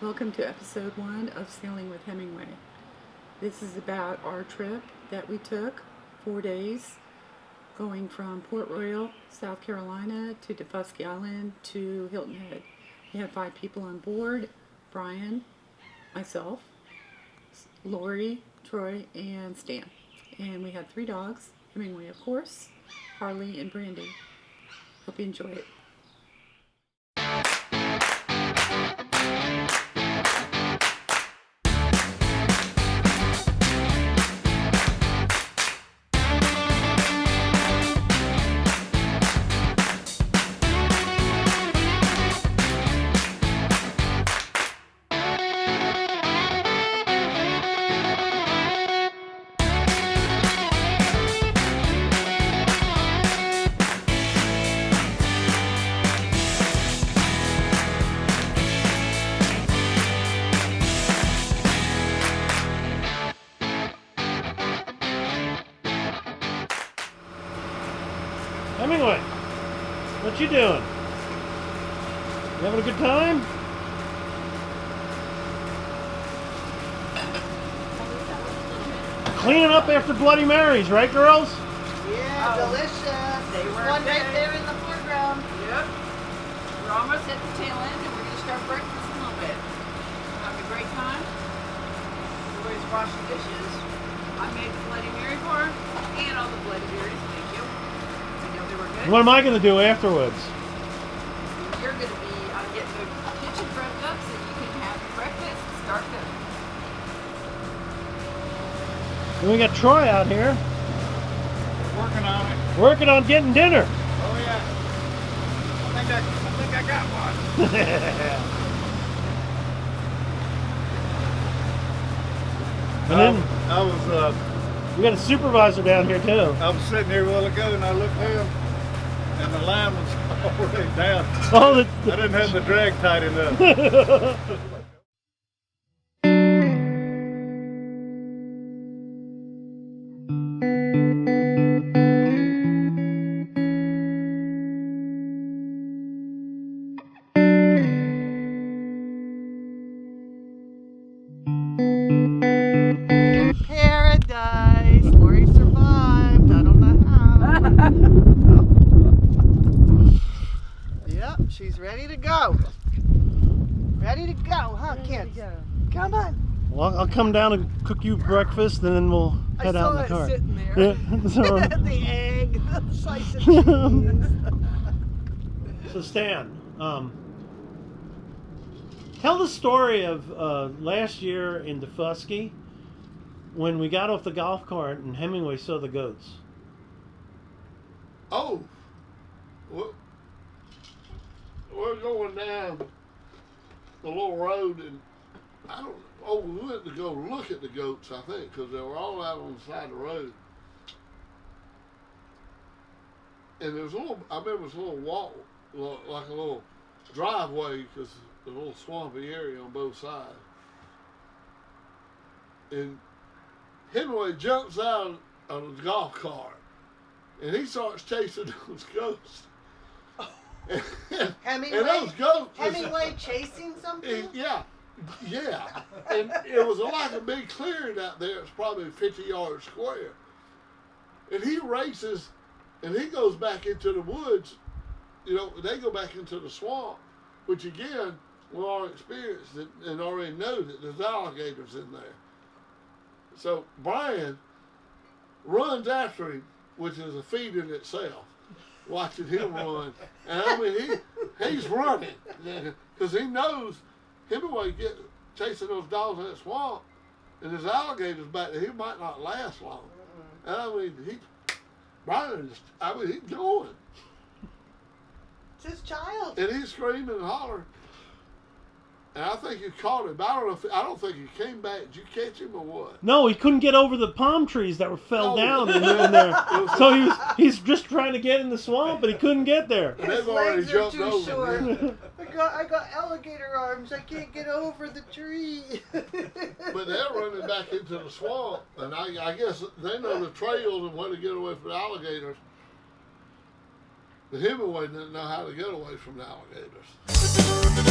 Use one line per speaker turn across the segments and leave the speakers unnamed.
Welcome to episode 1 of Sailing with Hemingway. This is about our trip that we took, 4 days, going from Port Royal, South Carolina to Daufuskie Island to Hilton Head. We had 5 people on board: Brian, myself, Lori, Troy, and Stan. And we had 3 dogs, Hemingway of course, Harley, and Brandy. Hope you enjoy it.
Hemingway, what you doing? You having a good time? Cleaning up after Bloody Marys, right, girls?
Yeah, delicious.
They were
One right
good.
there in the foreground.
Yep. We're almost at the tail end and we're going to start breakfast in a little bit. We're having a great time. Everybody's washing dishes. I made the Bloody Mary for her and all the Bloody Marys. Thank you. I know they were good.
What am I going to do afterwards?
You're going to be getting the kitchen prepped up so you can have breakfast and start cooking.
And we got Troy out here
Working on it.
working on getting dinner.
Oh yeah. I think I got one.
And then
I was
we got a supervisor down here too.
I was sitting here a while ago and I looked down and the line was already down.
Oh,
I didn't have the drag tight enough.
Paradise. Lori survived. I don't know how. Yep, she's ready to go. Ready to go, huh, kids? Come on.
Well, I'll come down and cook you breakfast, and then we'll head out in the
I saw
car.
it sitting there.
Yeah, so,
The egg, the slice of cheese.
so Stan, tell the story of last year in Daufuskie when we got off the golf cart and Hemingway saw the goats.
Oh, we're going down the little road, and I don't. Oh, we went to go look at the goats, I think, because they were all out on the side of the road. And there was a little. I remember it was a little walk, like a little driveway, because there's a little swampy area on both sides. And Hemingway jumps out of the golf cart, and he starts chasing those goats.
Hemingway,
And those goats.
Hemingway chasing something?
Yeah. And it was like a big clearing out there. It's probably 50 yards square. And he races, and he goes back into the woods. You know, they go back into the swamp, which again, we all experienced it and already know that there's alligators in there. So Brian runs after him, which is a feat in itself, watching him run. And I mean, he's running because he knows Hemingway get chasing those dogs in that swamp, and there's alligators back there. He might not last long. And I mean, Brian is, he's going.
It's his child.
And he's screaming and hollering. And I think you caught him. I don't think he came back. Did you catch him or what?
No, he couldn't get over the palm trees that fell
Oh.
down in there. So he's just trying to get in the swamp, but he couldn't get there.
And
His
they've already
legs are
jumped
too
over
short.
him.
I got alligator arms. I can't get over the tree.
But they're running back into the swamp, and I guess they know the trails and where to get away from the alligators. But Hemingway didn't know how to get away from the alligators.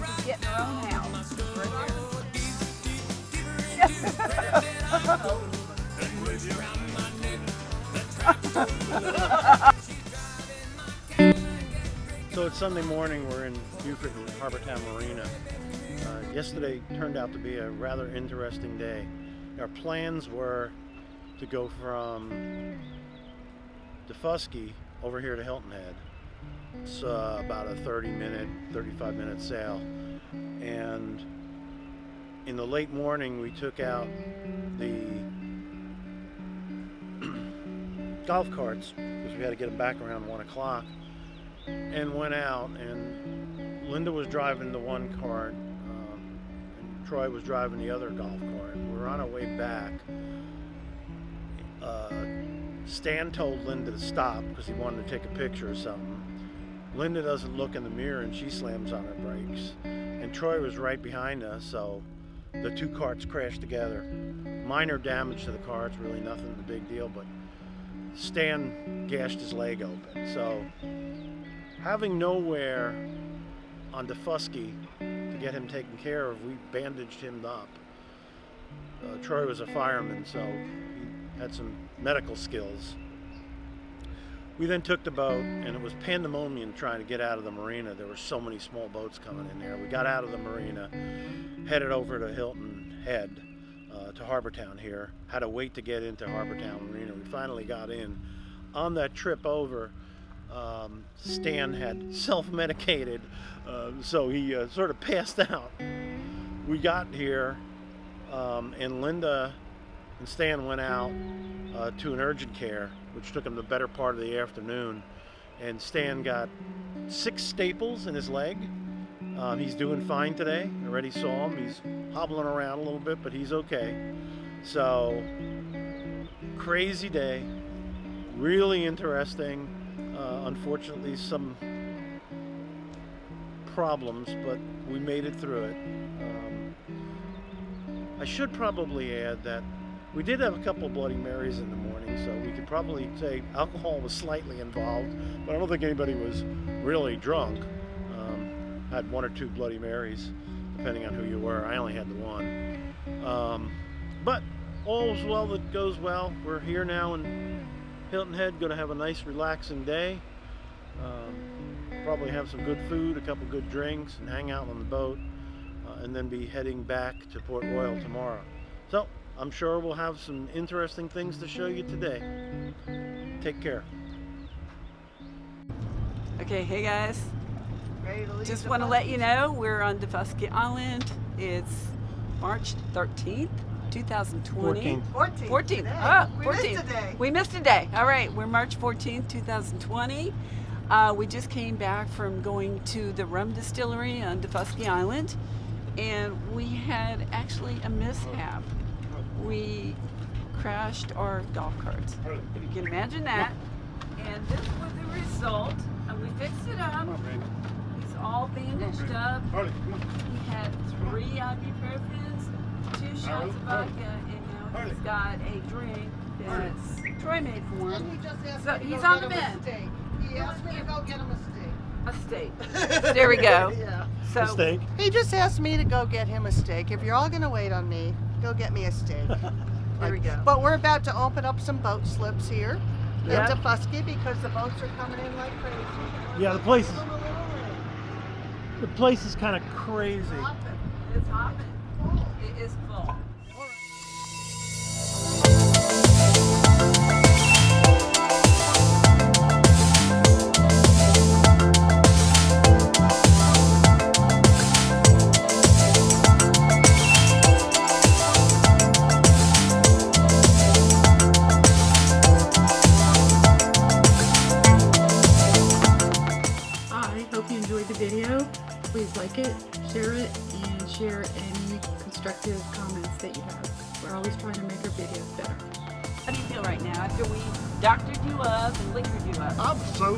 kids is getting their own house. Right
So it's Sunday morning, we're in Beaufort and Harbortown Marina. Yesterday turned out to be a rather interesting day. Our plans were to go from Defusky over here to Hilton Head. It's about a 35-minute sail. And in the late morning, we took out the golf carts because we had to get them back around 1 o'clock, and went out. And Linda was driving the one cart, and Troy was driving the other golf cart. We were on our way back. Stan told Linda to stop because he wanted to take a picture or something. Linda doesn't look in the mirror and she slams on her brakes. And Troy was right behind us, so the two carts crashed together. Minor damage to the carts, really nothing a big deal, but Stan gashed his leg open. So having nowhere on Defusky to get him taken care of, we bandaged him up. Troy was a fireman, so he had some medical skills. We then took the boat, and it was pandemonium trying to get out of the marina. There were so many small boats coming in there. We got out of the marina, headed over to Hilton Head, to Harbortown here. Had to wait to get into Harbortown Marina. We finally got in. On that trip over, Stan had self-medicated, so he sort of passed out. We got here, and Linda and Stan went out to an urgent care, which took him the better part of the afternoon. And Stan got 6 staples in his leg. He's doing fine today. I already saw him. He's hobbling around a little bit, but he's okay. So, crazy day. Really interesting. Unfortunately, some problems, but we made it through it. I should probably add that we did have a couple of Bloody Marys in the morning, so we could probably say alcohol was slightly involved, but I don't think anybody was really drunk. Had 1 or 2 Bloody Marys, depending on who you were. I only had the one. But all's well that goes well. We're here now in Hilton Head, going to have a nice relaxing day. Probably have some good food, a couple good drinks, and hang out on the boat, and then be heading back to Port Royal tomorrow. So I'm sure we'll have some interesting things to show you today. Take care.
Okay, hey guys.
Ready to leave
Just
the
want to
bus?
let you know we're on Defusky Island. It's March 13th, 2020.
14th.
14th.
Today.
Ah,
We
14th.
missed a day.
We missed a day. All right, we're March 14th, 2020. We just came back from going to the rum distillery on Defusky Island, and we had actually a mishap. We crashed our golf carts. If you can imagine that. And this was the result. And we fixed it up. He's all bandaged up. He had 3 ibuprofens, 2 shots of vodka, and now he's got a drink that Troy made for
And
him.
he just asked
So
me to
he's
go
on
get
the
him a
mend.
steak. He asked me to go get him a steak.
A steak. There we go.
Yeah.
So
Mistake.
He just asked me to go get him a steak. If you're all gonna wait on me, go get me a steak.
there we go.
But we're about to open up some boat slips here
Yep.
into Fusky because the boats are coming in like crazy.
Yeah, the place
Give 'em a little ring.
is kind of crazy.
It's hopping. It is full.
I hope you enjoyed the video. Please like it, share it, and share any constructive comments that you have. We're always trying to make our videos better.
How do you feel right now after we doctored you up and liquored you up?
I'm so